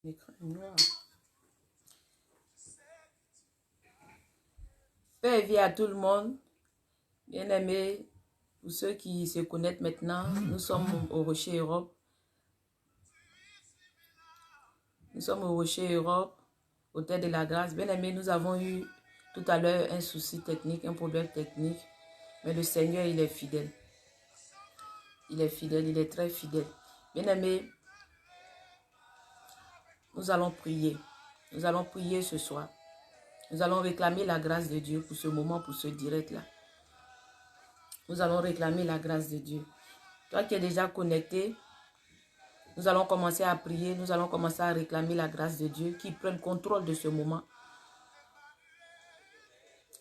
L'écran est noir. Paix et vie à tout le monde. Bien-aimés, pour ceux qui se connaissent maintenant, nous sommes au Rocher Europe. Nous sommes au Rocher Europe, Hôtel de la Grâce. Bien-aimés, nous avons eu tout à l'heure un souci technique, un problème technique. Mais le Seigneur, il est fidèle. Il est fidèle, il est très fidèle. Bien-aimés, nous allons prier. Nous allons prier ce soir. Nous allons réclamer la grâce de Dieu pour ce moment, pour ce direct-là. Nous allons réclamer la grâce de Dieu. Toi qui es déjà connecté, nous allons commencer à prier. Nous allons commencer à réclamer la grâce de Dieu qui prenne contrôle de ce moment.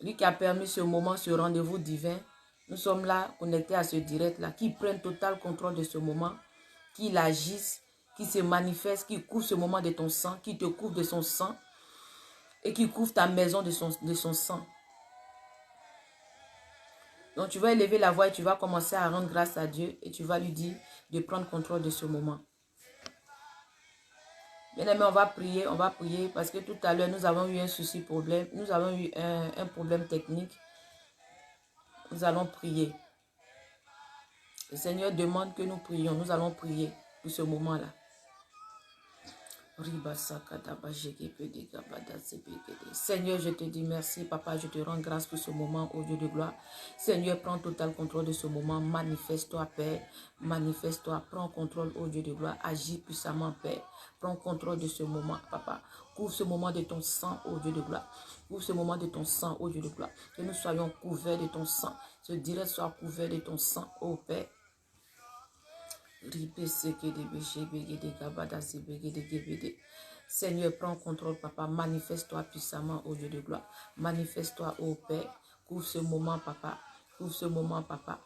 Lui qui a permis ce moment, ce rendez-vous divin. Nous sommes là, connectés à ce direct-là, qui prenne total contrôle de ce moment, qu'il agisse, qui se manifeste, qui couvre ce moment de ton sang, qui te couvre de son sang et qui couvre ta maison de son sang. Donc tu vas élever la voix et tu vas commencer à rendre grâce à Dieu et tu vas lui dire de prendre contrôle de ce moment. Bien-aimés, on va prier parce que tout à l'heure nous avons eu un souci problème, nous avons eu un problème technique. Nous allons prier. Le Seigneur demande que nous prions, nous allons prier pour ce moment-là. Seigneur, je te dis merci, papa, je te rends grâce pour ce moment, au Dieu de gloire. Seigneur, prends total contrôle de ce moment, manifeste-toi, Père, manifeste-toi, prends contrôle, au Dieu de gloire, agis puissamment, Père, prends contrôle de ce moment, papa, couvre ce moment de ton sang, au Dieu de gloire, couvre ce moment de ton sang, au Dieu de gloire, que nous soyons couverts de ton sang, ce direct soit couvert de ton sang, ô Père. Seigneur, prends contrôle, papa. Manifeste-toi puissamment, au Dieu de gloire. Manifeste-toi, ô Père. Couvre ce moment, papa. Couvre ce moment, papa.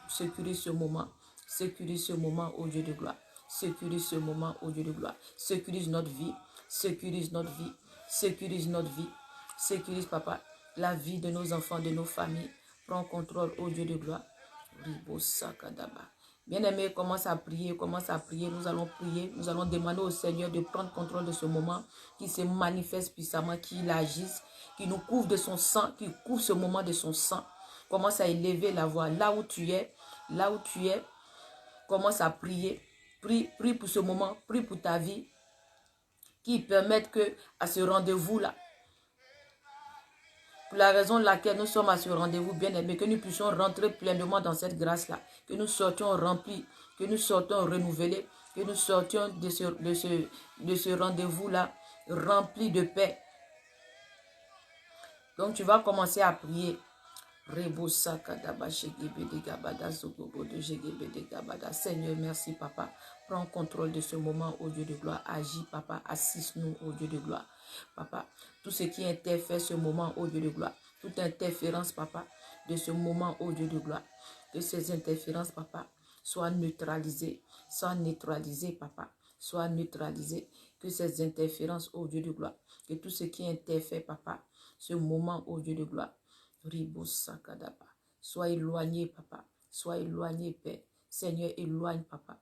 Sécurise ce moment. Sécurise ce moment, au Dieu de gloire. Sécurise ce moment, au Dieu de gloire. Sécurise notre vie. Sécurise notre vie. Sécurise notre vie. Sécurise, papa, la vie de nos enfants, de nos familles. Prends contrôle, ô Dieu de gloire. Bien-aimés, commence à prier, nous allons prier, nous allons demander au Seigneur de prendre contrôle de ce moment, qui se manifeste puissamment, qu'il agisse, qui nous couvre de son sang, qui couvre ce moment de son sang. Commence à élever la voix, là où tu es, commence à prier, prie pour ce moment, prie pour ta vie, qui permette que à ce rendez-vous-là, pour la raison laquelle nous sommes à ce rendez-vous, bien-aimés, que nous puissions rentrer pleinement dans cette grâce-là, que nous sortions remplis, que nous sortions renouvelés, que nous sortions de ce rendez-vous-là rempli de paix. Donc tu vas commencer à prier. Seigneur, merci, papa. Prends contrôle de ce moment, au Dieu de gloire. Agis, papa. Assiste-nous, au Dieu de gloire. Papa, tout ce qui interfère ce moment, au Dieu de gloire. Toute interférence, papa, de ce moment, au Dieu de gloire. Que ces interférences, papa, soient neutralisées. Soient neutralisées, papa. Soient neutralisées. Que ces interférences, au Dieu de gloire. Que tout ce qui interfère, papa, ce moment, au Dieu de gloire. Sois éloigné, papa. Sois éloigné, Père. Seigneur, éloigne, papa.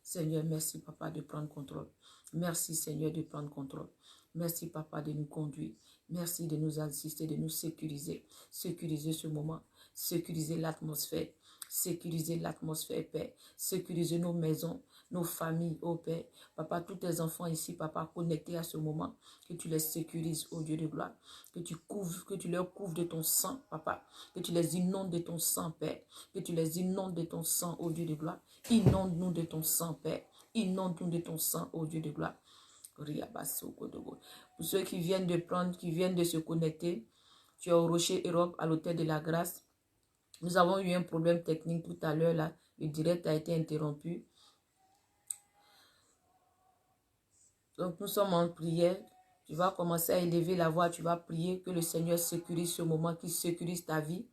Seigneur, merci, papa, de prendre contrôle. Merci, Seigneur, de prendre contrôle. Merci, papa, de nous conduire. Merci de nous assister, de nous sécuriser. Sécuriser ce moment. Sécuriser l'atmosphère. Sécuriser l'atmosphère, Père. Sécuriser nos maisons, nos familles, oh Père. Papa, tous tes enfants ici, papa, connectés à ce moment, que tu les sécurises, oh Dieu de gloire. Que tu leur couvres de ton sang, papa. Que tu les inondes de ton sang, Père. Que tu les inondes de ton sang, oh Dieu de gloire. Inonde-nous de ton sang, Père. Inonde-nous de ton sang, oh Dieu de gloire. Pour ceux qui viennent de se connecter, tu es au Rocher Europe, à l'Hôtel de la Grâce. Nous avons eu un problème technique tout à l'heure, là. Le direct a été interrompu. Donc, nous sommes en prière. Tu vas commencer à élever la voix. Tu vas prier que le Seigneur sécurise ce moment, qu'il sécurise ta vie.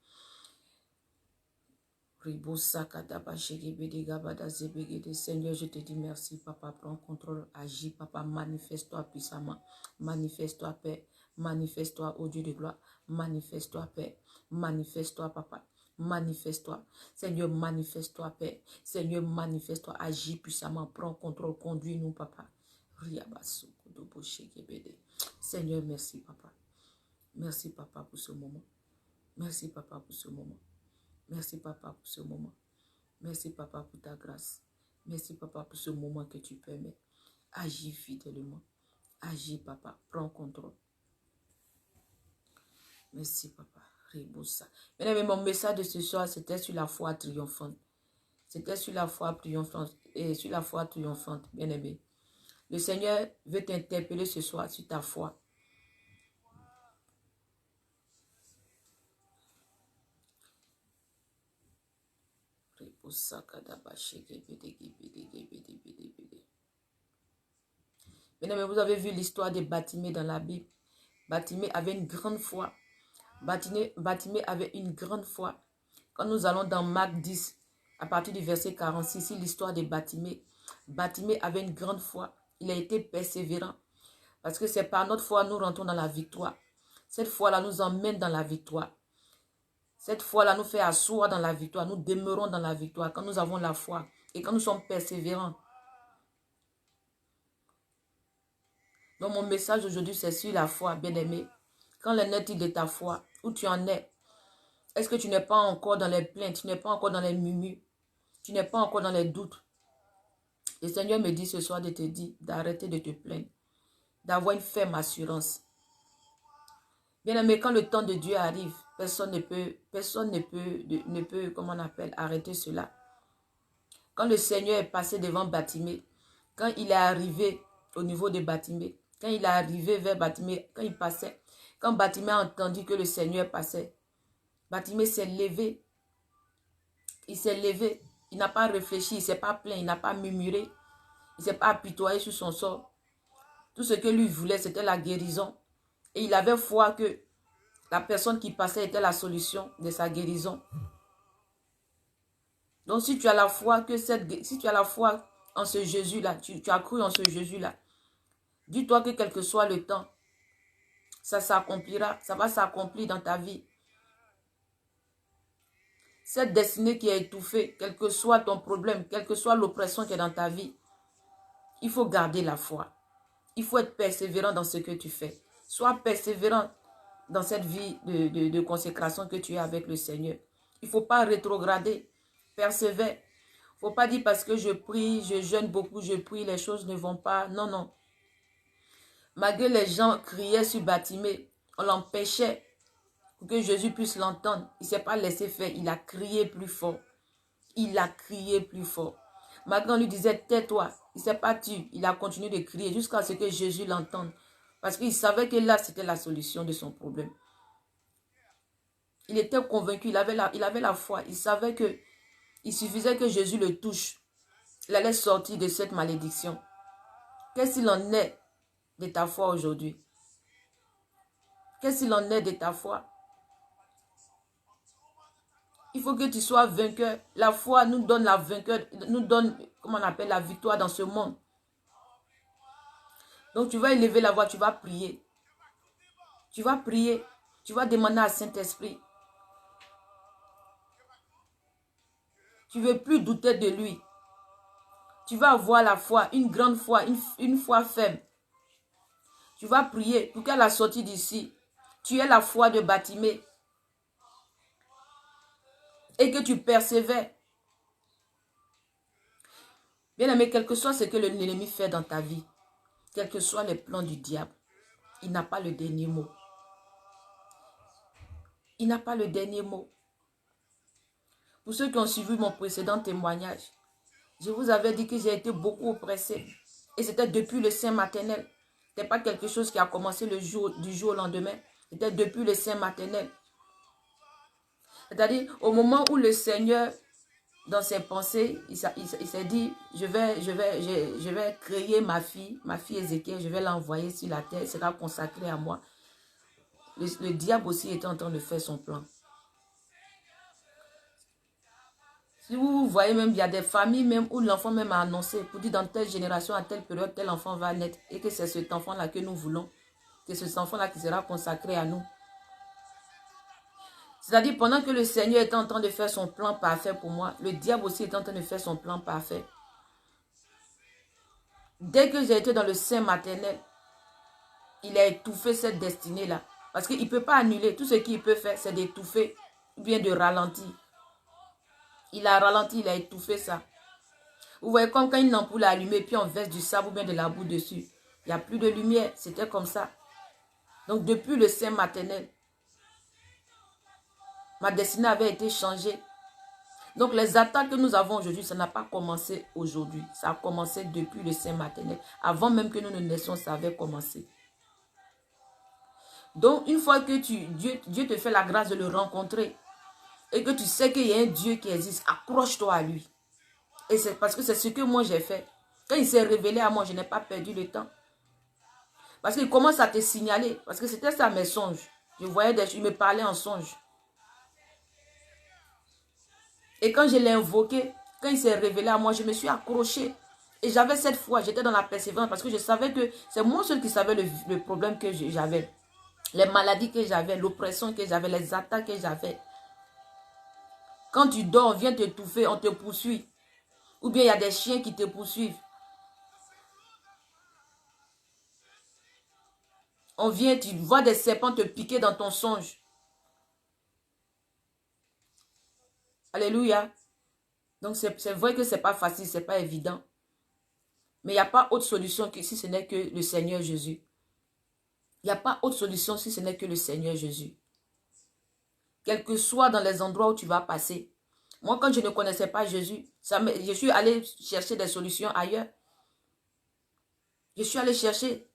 Seigneur, je te dis merci, papa. Prends contrôle, agis, papa. Manifeste-toi puissamment. Manifeste-toi, Père. Manifeste-toi, ô Dieu de gloire. Manifeste-toi, Père. Manifeste-toi, papa. Manifeste-toi. Seigneur, manifeste-toi, Père. Seigneur, manifeste-toi. Agis puissamment. Prends contrôle. Conduis-nous, Papa. Seigneur, merci, Papa. Merci, Papa, pour ce moment. Merci, Papa, pour ce moment. Merci, Papa, pour ce moment. Merci, Papa, pour ta grâce. Merci, Papa, pour ce moment que tu permets. Agis fidèlement. Agis, Papa. Prends contrôle. Merci, Papa. Bien-aimé, mon message de ce soir, c'était sur la foi triomphante. C'était sur la foi triomphante. Et sur la foi triomphante, bien-aimé. Le Seigneur veut t'interpeller ce soir sur ta foi. Bien-aimé, vous avez vu l'histoire de Bartimée dans la Bible. Bartimée avait une grande foi. Bartimée avait une grande foi. Quand nous allons dans Marc 10, à partir du verset 46, c'est l'histoire de Bartimée. Bartimée avait une grande foi. Il a été persévérant. Parce que c'est par notre foi nous rentrons dans la victoire. Cette foi-là nous emmène dans la victoire. Cette foi-là nous fait asseoir dans la victoire. Nous demeurons dans la victoire quand nous avons la foi et quand nous sommes persévérants. Donc mon message aujourd'hui, c'est sur la foi, bien-aimé. Quand l'en est-il de ta foi? Où tu en es? Est-ce que tu n'es pas encore dans les plaintes? Tu n'es pas encore dans les murmures? Tu n'es pas encore dans les doutes? Le Seigneur me dit ce soir de te dire d'arrêter de te plaindre. D'avoir une ferme assurance. Bien-aimé, quand le temps de Dieu arrive, personne ne peut, comment on appelle, arrêter cela. Quand le Seigneur est passé devant Bartimée, quand il est arrivé au niveau de Bartimée, quand il est arrivé vers Bartimée, quand il passait, quand Bartimée a entendu que le Seigneur passait, Bartimée s'est levé. Il s'est levé. Il n'a pas réfléchi, il ne s'est pas plaint, il n'a pas murmuré, il ne s'est pas apitoyé sur son sort. Tout ce que lui voulait, c'était la guérison. Et il avait foi que la personne qui passait était la solution de sa guérison. Donc si tu as la foi en ce Jésus-là, tu as cru en ce Jésus-là, dis-toi que quel que soit le temps, ça s'accomplira, ça va s'accomplir dans ta vie. Cette destinée qui est étouffée, quel que soit ton problème, quelle que soit l'oppression qui est dans ta vie, il faut garder la foi. Il faut être persévérant dans ce que tu fais. Sois persévérant dans cette vie de consécration que tu as avec le Seigneur. Il ne faut pas rétrograder. Persévère. Il ne faut pas dire parce que je prie, je jeûne beaucoup, je prie, les choses ne vont pas. Non, non. Malgré les gens criaient sur Bartimée, on l'empêchait pour que Jésus puisse l'entendre. Il ne s'est pas laissé faire. Il a crié plus fort. Il a crié plus fort. Malgré on lui disait, tais-toi. Il ne s'est pas tu. Il a continué de crier jusqu'à ce que Jésus l'entende. Parce qu'il savait que là, c'était la solution de son problème. Il était convaincu, il avait la foi. Il savait qu'il suffisait que Jésus le touche. Il allait sortir de cette malédiction. Qu'est-ce qu'il en est de ta foi aujourd'hui? Qu'est-ce qu'il en est de ta foi? Il faut que tu sois vainqueur. La foi nous donne la vainqueur, nous donne, comment on appelle, la victoire dans ce monde. Donc tu vas élever la voix, tu vas prier. Tu vas prier. Tu vas demander à Saint-Esprit. Tu ne veux plus douter de lui. Tu vas avoir la foi, une grande foi, une foi ferme. Tu vas prier pour qu'à la sortie d'ici, tu aies la foi de Bartimée. Et que tu persévères. Bien aimé, quel que soit ce que l'ennemi fait dans ta vie, quels que soient les plans du diable, il n'a pas le dernier mot. Il n'a pas le dernier mot. Pour ceux qui ont suivi mon précédent témoignage, je vous avais dit que j'ai été beaucoup oppressée. Et c'était depuis le sein maternel. Ce n'était pas quelque chose qui a commencé du jour au lendemain. C'était depuis le sein maternel. C'est-à-dire, au moment où le Seigneur, dans ses pensées, il s'est dit, je vais créer ma fille Ézéchiel, je vais l'envoyer sur la terre, elle sera consacrée à moi. Le diable aussi était en train de faire son plan. Si vous voyez même, il y a des familles même où l'enfant même a annoncé pour dire dans telle génération, à telle période, tel enfant va naître et que c'est cet enfant-là que nous voulons, que c'est cet enfant-là qui sera consacré à nous. C'est-à-dire, pendant que le Seigneur était en train de faire son plan parfait pour moi, le diable aussi était en train de faire son plan parfait. Dès que j'ai été dans le sein maternel, il a étouffé cette destinée-là. Parce qu'il ne peut pas annuler. Tout ce qu'il peut faire, c'est d'étouffer ou bien de ralentir. Il a ralenti, il a étouffé ça. Vous voyez, comme quand une ampoule est allumée, puis on verse du sable ou bien de la boue dessus. Il n'y a plus de lumière. C'était comme ça. Donc, depuis le sein maternel, ma destinée avait été changée. Donc, les attaques que nous avons aujourd'hui, ça n'a pas commencé aujourd'hui. Ça a commencé depuis le sein maternel. Avant même que nous ne naissions, ça avait commencé. Donc, une fois que Dieu te fait la grâce de le rencontrer et que tu sais qu'il y a un Dieu qui existe, accroche-toi à lui. Et c'est parce que c'est ce que moi j'ai fait. Quand il s'est révélé à moi, je n'ai pas perdu le temps. Parce qu'il commence à te signaler. Parce que c'était ça mes songes. Je voyais des choses, il me parlait en songe. Et quand je l'ai invoqué, quand il s'est révélé à moi, je me suis accroché. Et j'avais cette foi, j'étais dans la persévérance parce que je savais que c'est moi seul qui savais le problème que j'avais. Les maladies que j'avais, l'oppression que j'avais, les attaques que j'avais. Quand tu dors, on vient t'étouffer, on te poursuit. Ou bien il y a des chiens qui te poursuivent. On vient, tu vois des serpents te piquer dans ton songe. Alléluia. Donc c'est vrai que ce n'est pas facile, ce n'est pas évident. Mais il n'y a pas autre solution que si ce n'est que le Seigneur Jésus. Il n'y a pas autre solution si ce n'est que le Seigneur Jésus. Quel que soit dans les endroits où tu vas passer. Moi, quand je ne connaissais pas Jésus, je suis allé chercher des solutions ailleurs. Je suis allé chercher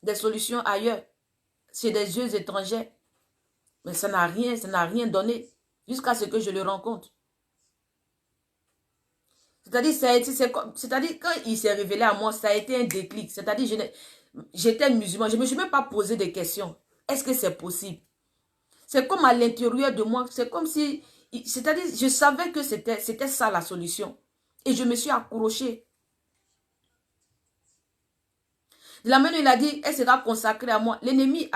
des solutions ailleurs. Chez des dieux étrangers. Mais ça n'a rien donné. Jusqu'à ce que je le rencontre. C'est-à-dire, quand il s'est révélé à moi, ça a été un déclic. C'est-à-dire, j'étais musulman. Je ne me suis même pas posé des questions. Est-ce que c'est possible? C'est comme à l'intérieur de moi. C'est comme si... C'est-à-dire, je savais que c'était ça la solution. Et je me suis accrochée. De la manière, il a dit, elle sera consacrée à moi. L'ennemi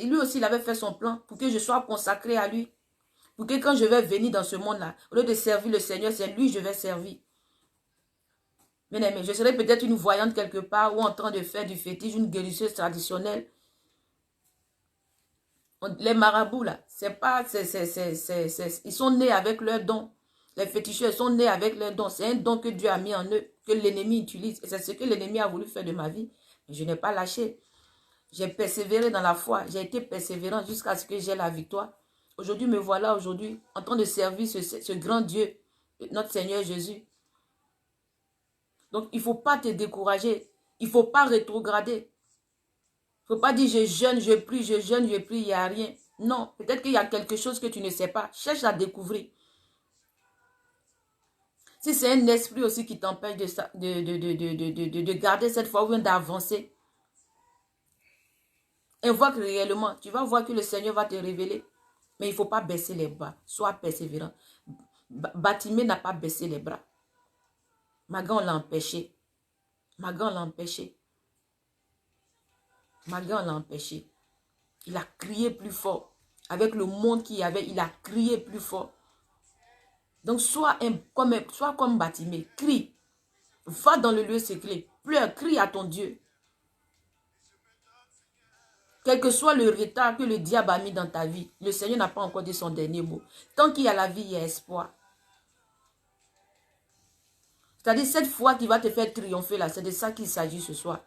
lui aussi, il avait fait son plan pour que je sois consacrée à lui. Pour que quand je vais venir dans ce monde-là, au lieu de servir le Seigneur, c'est lui que je vais servir. Bien aimé, je serai peut-être une voyante quelque part ou en train de faire du fétiche, une guérisseuse traditionnelle. Les marabouts, là, ils sont nés avec leurs dons. Les féticheurs sont nés avec leurs dons. C'est un don que Dieu a mis en eux, que l'ennemi utilise. Et c'est ce que l'ennemi a voulu faire de ma vie. Mais je n'ai pas lâché. J'ai persévéré dans la foi. J'ai été persévérant jusqu'à ce que j'ai la victoire. Aujourd'hui, me voilà aujourd'hui en train de servir ce grand Dieu, notre Seigneur Jésus. Donc, il ne faut pas te décourager. Il ne faut pas rétrograder. Il ne faut pas dire je jeûne, je prie, je jeûne, je prie, il n'y a rien. Non, peut-être qu'il y a quelque chose que tu ne sais pas. Cherche à découvrir. Si c'est un esprit aussi qui t'empêche de garder cette foi ou bien d'avancer, invoque réellement. Tu vas voir que le Seigneur va te révéler. Mais il ne faut pas baisser les bras. Sois persévérant. Batimé n'a pas baissé les bras. Magan l'a empêché. Magan l'a empêché. Magan l'a empêché. Il a crié plus fort. Avec le monde qu'il y avait, il a crié plus fort. Donc, sois comme Batimé. Crie. Va dans le lieu secret. Pleure, crie à ton Dieu. Quel que soit le retard que le diable a mis dans ta vie, le Seigneur n'a pas encore dit son dernier mot. Tant qu'il y a la vie, il y a espoir. C'est-à-dire, cette foi qui va te faire triompher là, c'est de ça qu'il s'agit ce soir.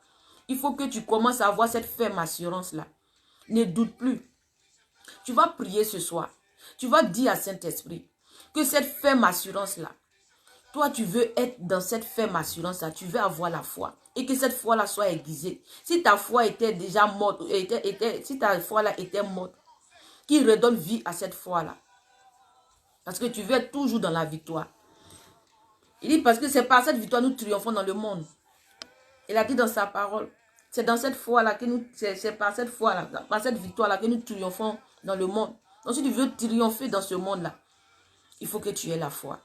Il faut que tu commences à avoir cette ferme assurance là. Ne doute plus. Tu vas prier ce soir. Tu vas dire à Saint-Esprit que cette ferme assurance là, toi tu veux être dans cette ferme assurance là, tu veux avoir la foi. Et que cette foi là soit aiguisée. Si ta foi était déjà morte, si ta foi là était morte, qu'il redonne vie à cette foi là. Parce que tu veux être toujours dans la victoire. Il dit parce que c'est par cette victoire nous triomphons dans le monde. Il a dit dans sa parole. C'est dans cette foi-là que nous, c'est par cette foi-là, par cette victoire-là que nous triomphons dans le monde. Donc si tu veux triompher dans ce monde-là, il faut que tu aies la foi.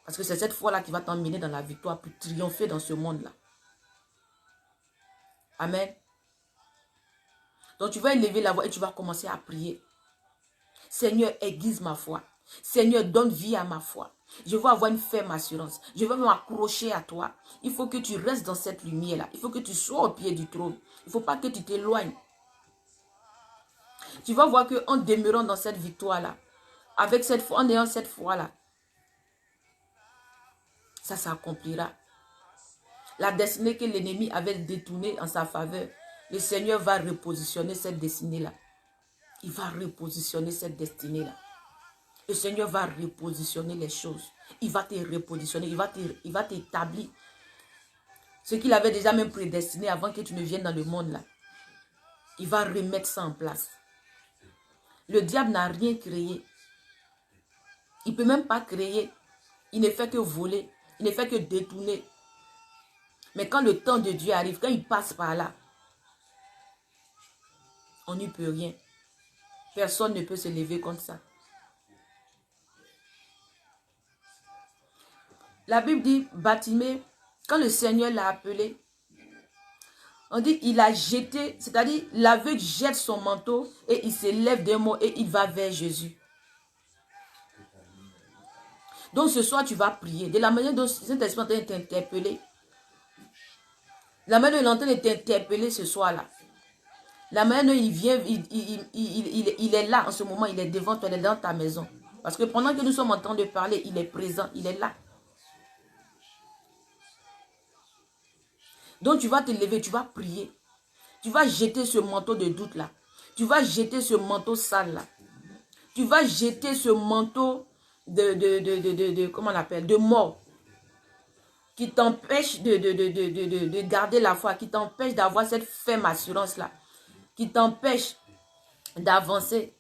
Parce que c'est cette foi-là qui va t'emmener dans la victoire pour triompher dans ce monde-là. Amen. Donc tu vas élever la voix et tu vas commencer à prier. Seigneur, aiguise ma foi. Seigneur, donne vie à ma foi. Je veux avoir une ferme assurance. Je veux m'accrocher à toi. Il faut que tu restes dans cette lumière-là. Il faut que tu sois au pied du trône. Il ne faut pas que tu t'éloignes. Tu vas voir qu'en demeurant dans cette victoire-là, avec cette foi, en ayant cette foi-là, ça s'accomplira. La destinée que l'ennemi avait détournée en sa faveur, le Seigneur va repositionner cette destinée-là. Il va repositionner cette destinée-là. Le Seigneur va repositionner les choses. Il va te repositionner, il va t'établir. Ce qu'il avait déjà même prédestiné avant que tu ne viennes dans le monde là. Il va remettre ça en place. Le diable n'a rien créé. Il ne peut même pas créer. Il ne fait que voler. Il ne fait que détourner. Mais quand le temps de Dieu arrive, quand il passe par là, on n'y peut rien. Personne ne peut se lever contre ça. La Bible dit, Bartimée, quand le Seigneur l'a appelé, on dit qu'il a jeté, c'est-à-dire l'aveugle jette son manteau et il se lève d'un mot et il va vers Jésus. Donc ce soir, tu vas prier. De la manière dont Saint-Esprit est en train de t'interpeller. La manière dont il est en train de t'interpeller ce soir-là. La manière dont il vient, il est là en ce moment, il est devant toi, il est dans ta maison. Parce que pendant que nous sommes en train de parler, il est présent, il est là. Donc tu vas te lever, tu vas prier. Tu vas jeter ce manteau de doute là. Tu vas jeter ce manteau sale là. Tu vas jeter ce manteau comment on appelle, de mort. Qui t'empêche de garder la foi. Qui t'empêche d'avoir cette ferme assurance là. Qui t'empêche d'avancer.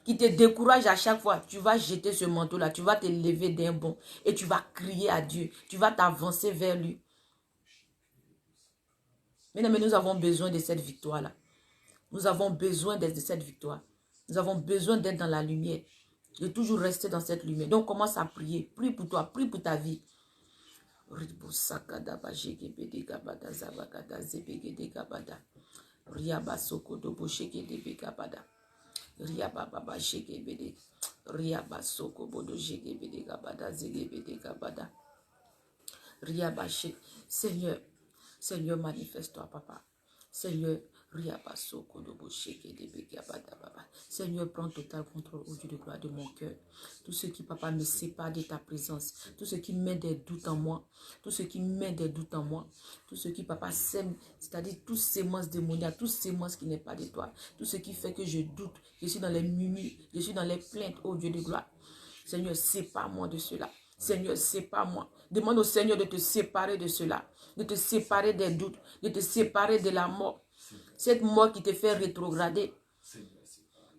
Qui te décourage à chaque fois. Tu vas jeter ce manteau là. Tu vas te lever d'un bond. Et tu vas crier à Dieu. Tu vas t'avancer vers lui. Mesdames, nous avons besoin de cette victoire-là. Nous avons besoin de cette victoire. Nous avons besoin d'être dans la lumière. De toujours rester dans cette lumière. Donc commence à prier. Prie pour toi. Prie pour ta vie. Seigneur, Seigneur, manifeste-toi, papa. Seigneur, Seigneur, prends total contrôle au Dieu de gloire de mon cœur. Tout ce qui, papa, me sépare de ta présence. Tout ce qui met des doutes en moi. Tout ce qui met des doutes en moi. Tout ce qui, papa, sème, c'est-à-dire tous ces sémences démoniaques, tous ces sémences qui n'est pas de toi. Tout ce qui fait que je doute. Je suis dans les murmures. Je suis dans les plaintes, au Dieu de gloire. Seigneur, sépare-moi de cela. Seigneur, sépare-moi. Demande au Seigneur de te séparer de cela. De te séparer des doutes. De te séparer de la mort. Cette mort qui te fait rétrograder.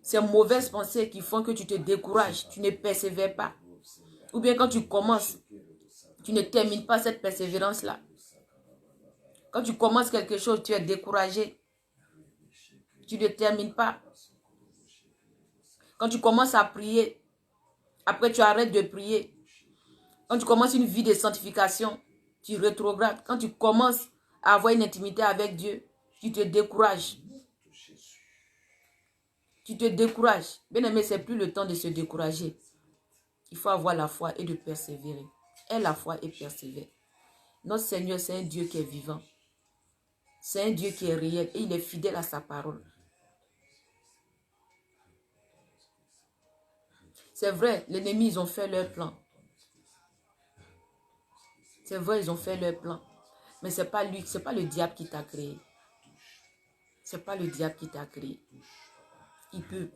Ces mauvaises pensées qui font que tu te décourages. Tu ne persévères pas. Ou bien quand tu commences, tu ne termines pas cette persévérance-là. Quand tu commences quelque chose, tu es découragé. Tu ne termines pas. Quand tu commences à prier, après tu arrêtes de prier. Quand tu commences une vie de sanctification, tu rétrogrades. Quand tu commences à avoir une intimité avec Dieu, tu te décourages. Tu te décourages. Bien aimé, ce n'est plus le temps de se décourager. Il faut avoir la foi et de persévérer. Aie la foi et persévère. Notre Seigneur, c'est un Dieu qui est vivant. C'est un Dieu qui est réel et il est fidèle à sa parole. C'est vrai, l'ennemi, ils ont fait leur plan. C'est vrai, ils ont fait leur plan. Mais ce n'est pas lui, ce n'est pas le diable qui t'a créé. Ce n'est pas le diable qui t'a créé. Il peut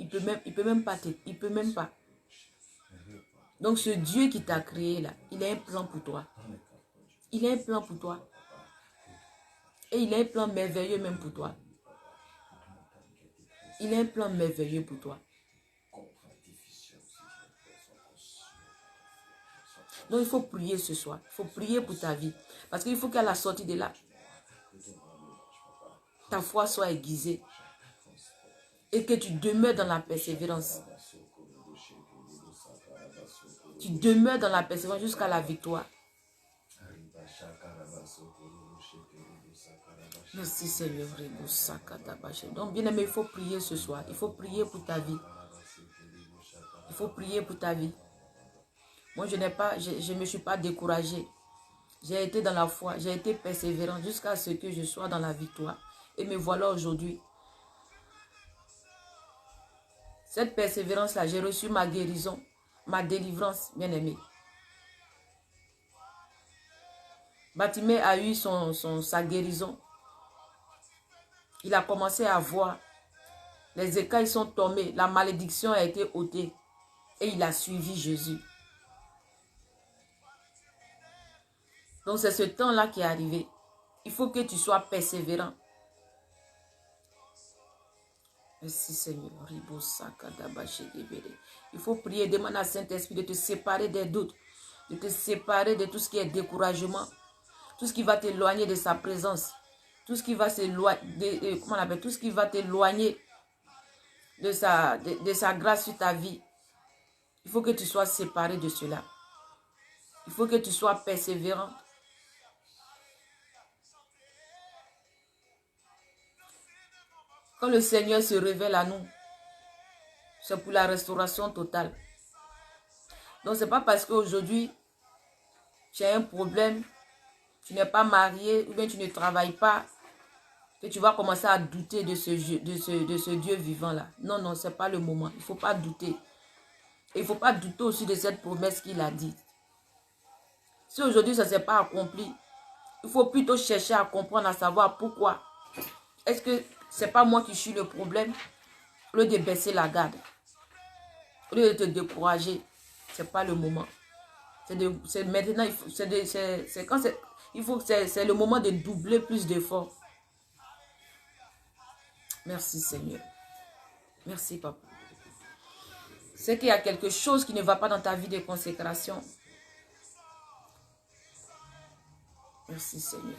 même pas. Donc ce Dieu qui t'a créé là, il a un plan pour toi. Il a un plan pour toi. Et il a un plan merveilleux même pour toi. Il a un plan merveilleux pour toi. Donc il faut prier ce soir. Il faut prier pour ta vie. Parce qu'il faut qu'à la sortie de là, ta foi soit aiguisée. Et que tu demeures dans la persévérance. Tu demeures dans la persévérance jusqu'à la victoire. Merci Seigneur. Donc bien aimé, il faut prier ce soir. Il faut prier pour ta vie. Il faut prier pour ta vie. Moi, je ne me suis pas découragée. J'ai été dans la foi, j'ai été persévérant jusqu'à ce que je sois dans la victoire. Et me voilà aujourd'hui. Cette persévérance-là, j'ai reçu ma guérison, ma délivrance, bien-aimé. Bartimée a eu sa guérison. Il a commencé à voir. Les écailles sont tombées. La malédiction a été ôtée. Et il a suivi Jésus. Donc c'est ce temps-là qui est arrivé. Il faut que tu sois persévérant. Merci Seigneur. Il faut prier, demander à Saint-Esprit de te séparer des doutes, de te séparer de tout ce qui est découragement, tout ce qui va t'éloigner de sa présence, tout ce qui va tout ce qui va t'éloigner de sa grâce sur ta vie. Il faut que tu sois séparé de cela. Il faut que tu sois persévérant. Quand le Seigneur se révèle à nous, c'est pour la restauration totale. Donc, ce n'est pas parce qu'aujourd'hui, tu as un problème, tu n'es pas marié, ou bien tu ne travailles pas, que tu vas commencer à douter de ce Dieu vivant-là. Non, non, ce n'est pas le moment. Il ne faut pas douter. Et il ne faut pas douter aussi de cette promesse qu'il a dit. Si aujourd'hui, ça ne s'est pas accompli, il faut plutôt chercher à comprendre, à savoir pourquoi. Est-ce que ce n'est pas moi qui suis le problème? Au lieu de baisser la garde, au lieu de te décourager, ce n'est pas le moment. C'est maintenant, c'est le moment de doubler plus d'efforts. Merci Seigneur. Merci Papa. C'est qu'il y a quelque chose qui ne va pas dans ta vie de consécration. Merci Seigneur.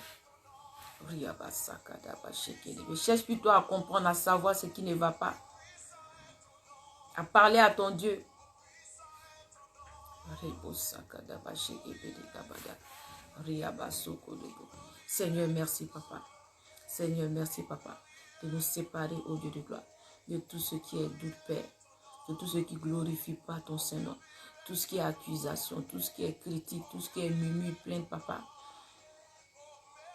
Cherche plutôt à comprendre, à savoir ce qui ne va pas. À parler à ton Dieu. Seigneur, merci Papa. Seigneur, merci Papa. De nous séparer, ô Dieu de gloire, de tout ce qui est doute, Père. De tout ce qui ne glorifie pas ton Saint-Nom. Tout ce qui est accusation, tout ce qui est critique, tout ce qui est murmure, plainte, Papa.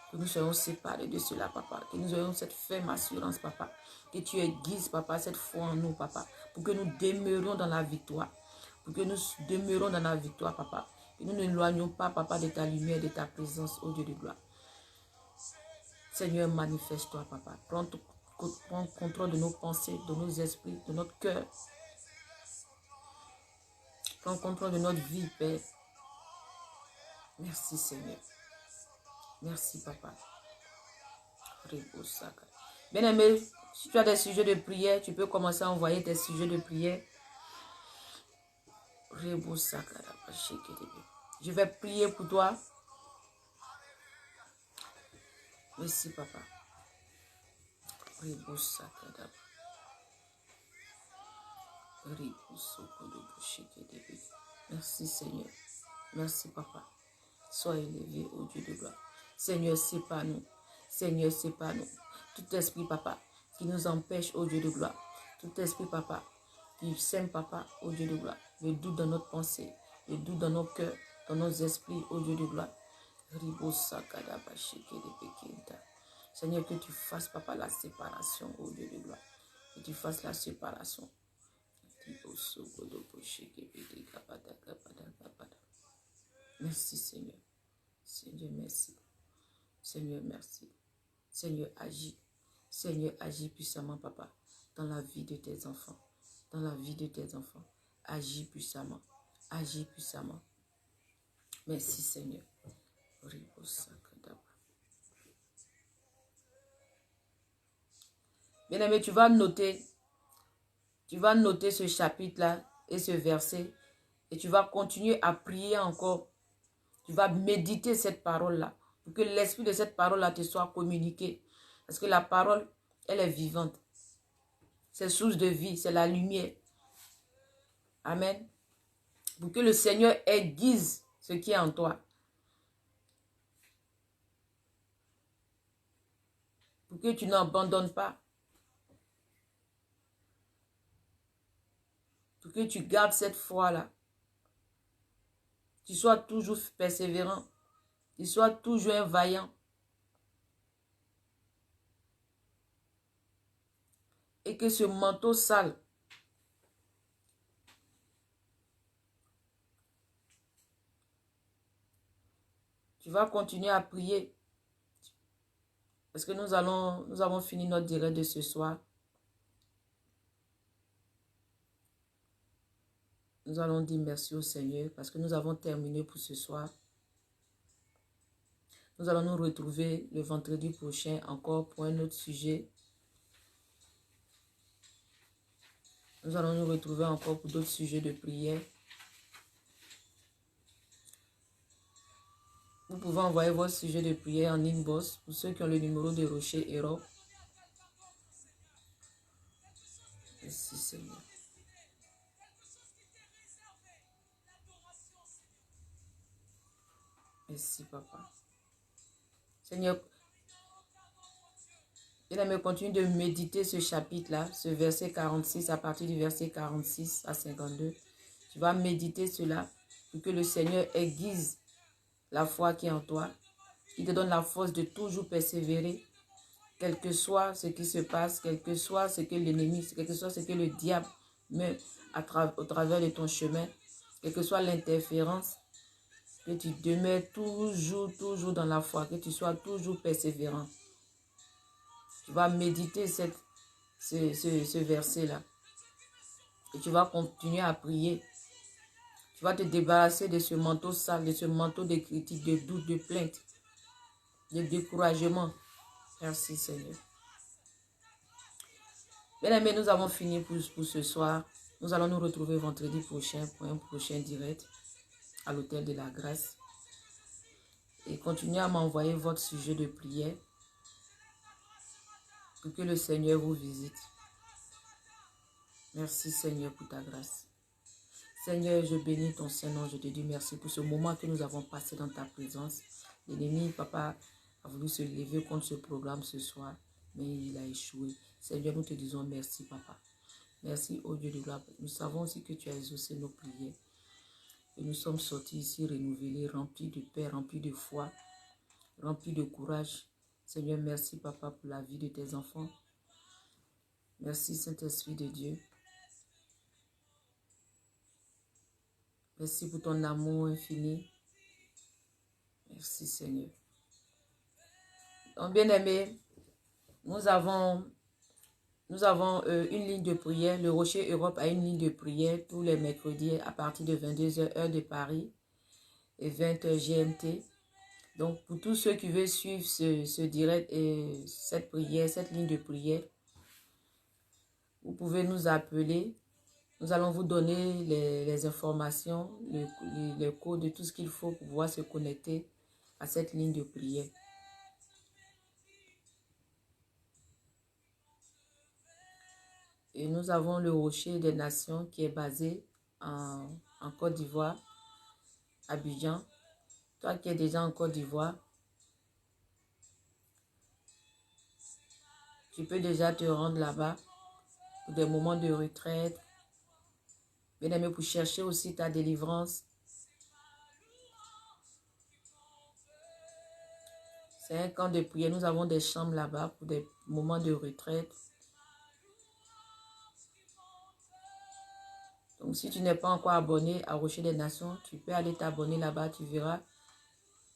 Que nous soyons séparés de cela, Papa. Que nous ayons cette ferme assurance, Papa. Que tu aiguises, Papa, cette foi en nous, Papa. Pour que nous demeurions dans la victoire. Pour que nous demeurions dans la victoire, Papa. Que nous ne nous éloignions pas, Papa, de ta lumière, de ta présence, ô Dieu de gloire. Seigneur, manifeste-toi, Papa. Prends contrôle de nos pensées, de nos esprits, de notre cœur. Prends contrôle de notre vie, Père. Merci, Seigneur. Merci, Papa. Bien-aimé, si tu as des sujets de prière, tu peux commencer à envoyer tes sujets de prière. Je vais prier pour toi. Merci, Papa. Merci, Seigneur. Merci, Papa. Sois élevé, ô Dieu de gloire. Seigneur, sépare-nous. Seigneur, sépare-nous. Tout esprit, Papa, qui nous empêche, ô Dieu de gloire. Tout esprit, Papa, qui sème, Papa, ô Dieu de gloire. Le doute dans notre pensée, le doute dans nos cœurs, dans nos esprits, ô Dieu de gloire. Seigneur, que tu fasses, Papa, la séparation, ô Dieu de gloire. Que tu fasses la séparation. Merci, Seigneur. Seigneur, merci. Seigneur, merci. Seigneur, agis. Seigneur, agis puissamment, Papa, dans la vie de tes enfants. Dans la vie de tes enfants. Agis puissamment. Agis puissamment. Merci, Seigneur. Bien-aimé, tu vas noter ce chapitre-là et ce verset et tu vas continuer à prier encore. Tu vas méditer cette parole-là pour que l'esprit de cette parole-là te soit communiqué. Parce que la parole, elle est vivante. C'est source de vie, c'est la lumière. Amen. Pour que le Seigneur aiguise ce qui est en toi. pour que tu n'abandonnes pas, pour que tu gardes cette foi-là. Tu sois toujours persévérant, tu sois toujours un vaillant. Et que ce manteau sale tu vas continuer à prier. Parce que nous avons fini notre direct de ce soir. Nous allons dire merci au Seigneur parce que nous avons terminé pour ce soir. Nous allons nous retrouver le vendredi prochain encore pour un autre sujet. Nous allons nous retrouver encore pour d'autres sujets de prière. Vous pouvez envoyer votre sujet de prière en inbox pour ceux qui ont le numéro de Rocher Europe. Merci Seigneur. Merci Papa. Seigneur, bien-aimé, continue de méditer ce chapitre-là, ce verset 46, à partir du verset 46 à 52. Tu vas méditer cela pour que le Seigneur aiguise la foi qui est en toi. Il te donne la force de toujours persévérer, quel que soit ce qui se passe, quel que soit ce que l'ennemi, quel que soit ce que le diable met au travers de ton chemin, quelle que soit l'interférence, que tu demeures toujours dans la foi, que tu sois toujours persévérant. Tu vas méditer ce verset-là. Et tu vas continuer à prier. Tu vas te débarrasser de ce manteau sale, de ce manteau de critique, de doute, de plainte, de découragement. Merci Seigneur. Bien aimés, nous avons fini pour ce soir. Nous allons nous retrouver vendredi prochain pour un prochain direct à l'Hôtel de la Grâce. Et continuez à m'envoyer votre sujet de prière pour que le Seigneur vous visite. Merci Seigneur pour ta grâce. Seigneur, je bénis ton Saint-Nom, je te dis merci pour ce moment que nous avons passé dans ta présence. L'ennemi, Papa, a voulu se lever contre ce programme ce soir, mais il a échoué. Seigneur, nous te disons merci, Papa. Merci, ô Dieu de gloire. Nous savons aussi que tu as exaucé nos prières. Et nous sommes sortis ici renouvelés, remplis de paix, remplis de foi, remplis de courage. Seigneur, merci, Papa, pour la vie de tes enfants. Merci, Saint-Esprit de Dieu. Merci pour ton amour infini. Merci Seigneur. Donc bien aimé, nous avons une ligne de prière. Le Rocher Europe a une ligne de prière tous les mercredis à partir de 22h heure de Paris et 20h GMT. Donc pour tous ceux qui veulent suivre ce direct et cette prière, cette ligne de prière, vous pouvez nous appeler. Nous allons vous donner les informations, les codes de tout ce qu'il faut pour pouvoir se connecter à cette ligne de prière. Et nous avons le Rocher des Nations qui est basé en Côte d'Ivoire, Abidjan. Toi qui es déjà en Côte d'Ivoire, tu peux déjà te rendre là-bas pour des moments de retraite. Bien aimé, pour chercher aussi ta délivrance. C'est un camp de prière. Nous avons des chambres là-bas pour des moments de retraite. Donc, si tu n'es pas encore abonné à Rocher des Nations, tu peux aller t'abonner là-bas. Tu verras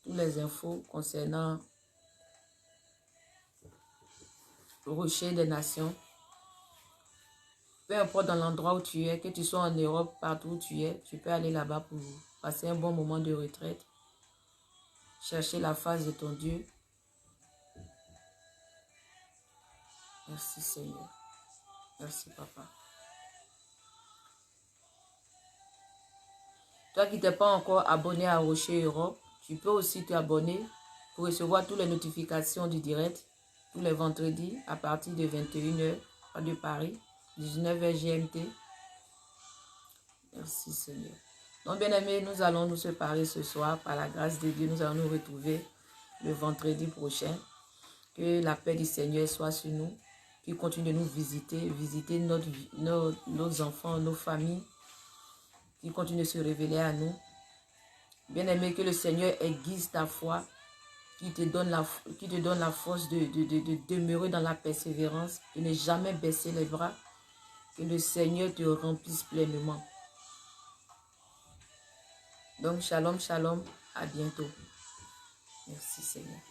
toutes les infos concernant Rocher des Nations. Peu importe dans l'endroit où tu es, que tu sois en Europe, partout où tu es, tu peux aller là-bas pour passer un bon moment de retraite. Chercher la face de ton Dieu. Merci Seigneur. Merci Papa. Toi qui n'es pas encore abonné à Rocher Europe, tu peux aussi t'abonner pour recevoir toutes les notifications du direct tous les vendredis à partir de 21h de Paris, 19h GMT. Merci Seigneur. Donc bien aimés, nous allons nous séparer ce soir par la grâce de Dieu. Nous allons nous retrouver le vendredi prochain. Que la paix du Seigneur soit sur nous. Qu'il continue de nous visiter nos enfants, nos familles. Qu'il continue de se révéler à nous. Bien-aimé, que le Seigneur aiguise ta foi. Qu'il te donne la force de demeurer dans la persévérance. De ne jamais baisser les bras. Que le Seigneur te remplisse pleinement. Donc, shalom, shalom. À bientôt. Merci Seigneur.